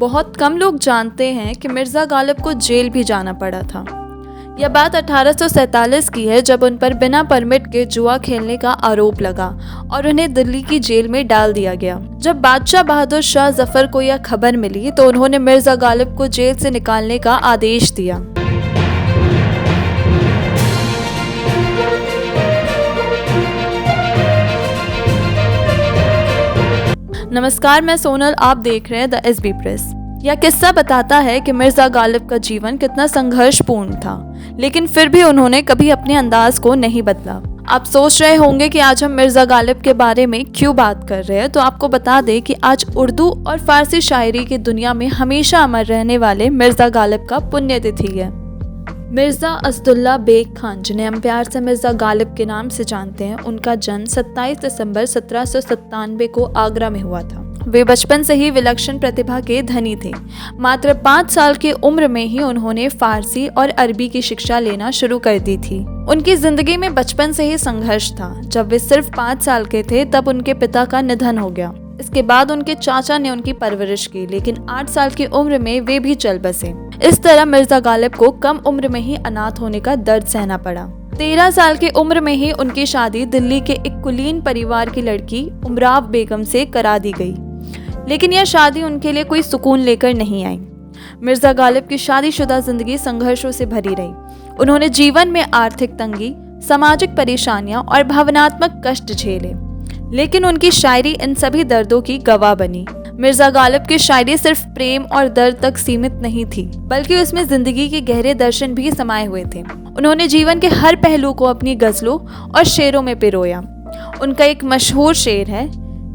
बहुत कम लोग जानते हैं कि मिर्ज़ा गालिब को जेल भी जाना पड़ा था। यह बात 1847 की है, जब उन पर बिना परमिट के जुआ खेलने का आरोप लगा और उन्हें दिल्ली की जेल में डाल दिया गया। जब बादशाह बहादुर शाह जफर को यह खबर मिली तो उन्होंने मिर्ज़ा गालिब को जेल से निकालने का आदेश दिया। नमस्कार, मैं सोनल, आप देख रहे हैं द एसबी प्रेस। यह किस्सा बताता है कि मिर्ज़ा गालिब का जीवन कितना संघर्षपूर्ण था, लेकिन फिर भी उन्होंने कभी अपने अंदाज को नहीं बदला। आप सोच रहे होंगे कि आज हम मिर्ज़ा गालिब के बारे में क्यों बात कर रहे हैं, तो आपको बता दें कि आज उर्दू और फारसी शायरी की दुनिया में हमेशा अमर रहने वाले मिर्ज़ा गालिब का पुण्यतिथि है। मिर्ज़ा असदुल्ला बेग खान, जिन्हें हम प्यार से मिर्ज़ा गालिब के नाम से जानते हैं, उनका जन्म 27 दिसंबर 1797 को आगरा में हुआ था। वे बचपन से ही विलक्षण प्रतिभा के धनी थे। मात्र 5 साल की उम्र में ही उन्होंने फारसी और अरबी की शिक्षा लेना शुरू कर दी थी। उनकी जिंदगी में बचपन से ही संघर्ष था। जब वे सिर्फ 5 साल के थे तब उनके पिता का निधन हो गया। इसके बाद उनके चाचा ने उनकी परवरिश की, लेकिन 8 साल की उम्र में वे भी चल बसे। इस तरह मिर्ज़ा गालिब को कम उम्र में ही अनाथ होने का दर्द सहना पड़ा। 13 साल की उम्र में ही उनकी शादी दिल्ली के एक कुलीन परिवार की लड़की उमराव बेगम से करा दी गई, लेकिन यह शादी उनके लिए कोई सुकून लेकर नहीं आई। मिर्ज़ा गालिब की शादीशुदा जिंदगी संघर्षों से भरी रही। उन्होंने जीवन में आर्थिक तंगी, सामाजिक परेशानियां और भावनात्मक कष्ट झेले, लेकिन उनकी शायरी इन सभी दर्दों की गवाह बनी। मिर्ज़ा गालिब की शायरी सिर्फ प्रेम और दर्द तक सीमित नहीं थी, बल्कि उसमें जिंदगी के गहरे दर्शन भी समाये हुए थे। उन्होंने जीवन के हर पहलू को अपनी गज़लों और शेरों में पिरोया। उनका एक मशहूर शेर है,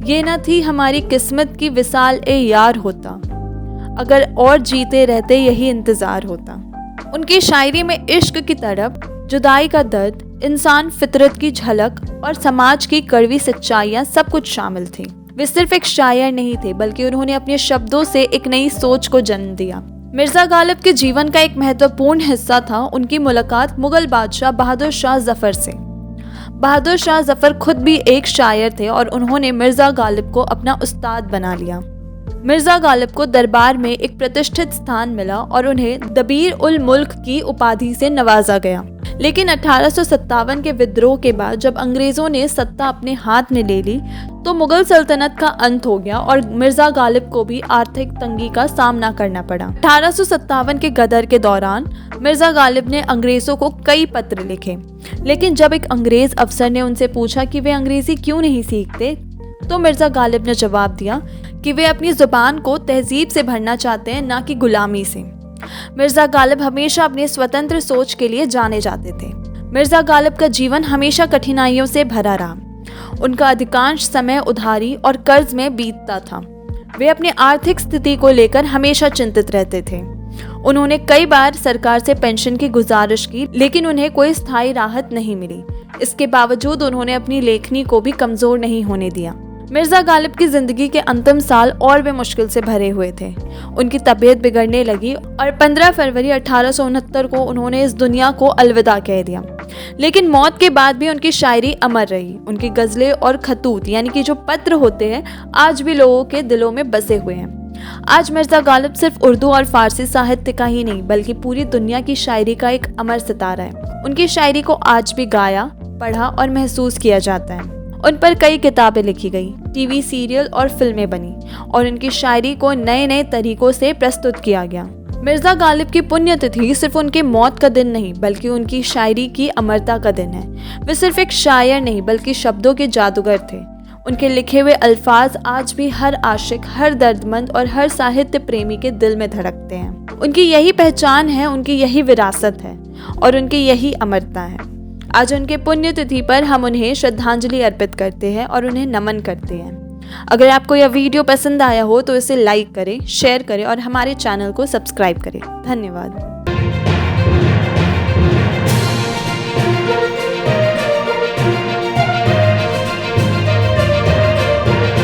ये न थी हमारी किस्मत की विसाल ए यार होता, अगर और जीते रहते यही इंतज़ार होता। उनकी शायरी में इश्क की तड़प, जुदाई का दर्द, इंसान फितरत की झलक और समाज की कड़वी सच्चाइयाँ सब कुछ शामिल थी। वे सिर्फ एक शायर नहीं थे, बल्कि उन्होंने अपने शब्दों से एक नई सोच को जन्म दिया। मिर्ज़ा गालिब के जीवन का एक महत्वपूर्ण हिस्सा था उनकी मुलाकात मुगल बादशाह बहादुर शाह जफर से। बहादुर शाह जफर खुद भी एक शायर थे और उन्होंने मिर्ज़ा गालिब को अपना उस्ताद बना लिया। मिर्ज़ा गालिब को दरबार में एक प्रतिष्ठित स्थान मिला और उन्हें दबीर उल मुल्क की उपाधि से नवाजा गया। लेकिन 1857 के विद्रोह के बाद जब अंग्रेजों ने सत्ता अपने हाथ में ले ली तो मुगल सल्तनत का अंत हो गया और मिर्ज़ा गालिब को भी आर्थिक तंगी का सामना करना पड़ा। 1857 के गदर के दौरान मिर्ज़ा गालिब ने अंग्रेजों को कई पत्र लिखे, लेकिन जब एक अंग्रेज अफसर ने उनसे पूछा कि वे अंग्रेजी क्यों नहीं सीखते, तो मिर्ज़ा गालिब ने जवाब दिया कि वे अपनी ज़ुबान को तहजीब से भरना चाहते हैं, ना कि गुलामी से। मिर्ज़ा गालिब हमेशा अपनी स्वतंत्र सोच के लिए जाने जाते थे। मिर्ज़ा गालिब का जीवन हमेशा कठिनाइयों से भरा रहा। उनका अधिकांश समय उधारी और कर्ज में बीतता था। वे अपनी आर्थिक स्थिति को लेकर हमेशा चिंतित रहते थे। उन्होंने कई बार सरकार से पेंशन की गुजारिश की, लेकिन उन्हें कोई स्थायी राहत नहीं मिली। इसके बावजूद उन्होंने अपनी लेखनी को भी कमज़ोर नहीं होने दिया। मिर्ज़ा गालिब की ज़िंदगी के अंतिम साल और भी मुश्किल से भरे हुए थे। उनकी तबीयत बिगड़ने लगी और 15 फरवरी 1869 को उन्होंने इस दुनिया को अलविदा कह दिया। लेकिन मौत के बाद भी उनकी शायरी अमर रही। उनकी गज़लें और खतूत, यानी कि जो पत्र होते हैं, आज भी लोगों के दिलों में बसे हुए हैं। आज मिर्ज़ा गालिब सिर्फ उर्दू और फारसी साहित्य का ही नहीं, बल्कि पूरी दुनिया की शायरी का एक अमर सितारा है। उनकी शायरी को आज भी गाया, पढ़ा और महसूस किया जाता है। उन पर कई किताबें लिखी गई, टीवी सीरियल और फिल्में बनी और उनकी शायरी को नए नए तरीकों से प्रस्तुत किया गया। मिर्ज़ा गालिब की पुण्यतिथि सिर्फ उनके मौत का दिन नहीं, बल्कि उनकी शायरी की अमरता का दिन है। वे सिर्फ एक शायर नहीं, बल्कि शब्दों के जादूगर थे। उनके लिखे हुए अल्फाज आज भी हर आशिक, हर दर्दमंद और हर साहित्य प्रेमी के दिल में धड़कते हैं। उनकी यही पहचान है, उनकी यही विरासत है और उनकी यही अमरता है। आज उनके पुण्यतिथि पर हम उन्हें श्रद्धांजलि अर्पित करते हैं और उन्हें नमन करते हैं। अगर आपको यह वीडियो पसंद आया हो तो इसे लाइक करें, शेयर करें और हमारे चैनल को सब्सक्राइब करें। धन्यवाद।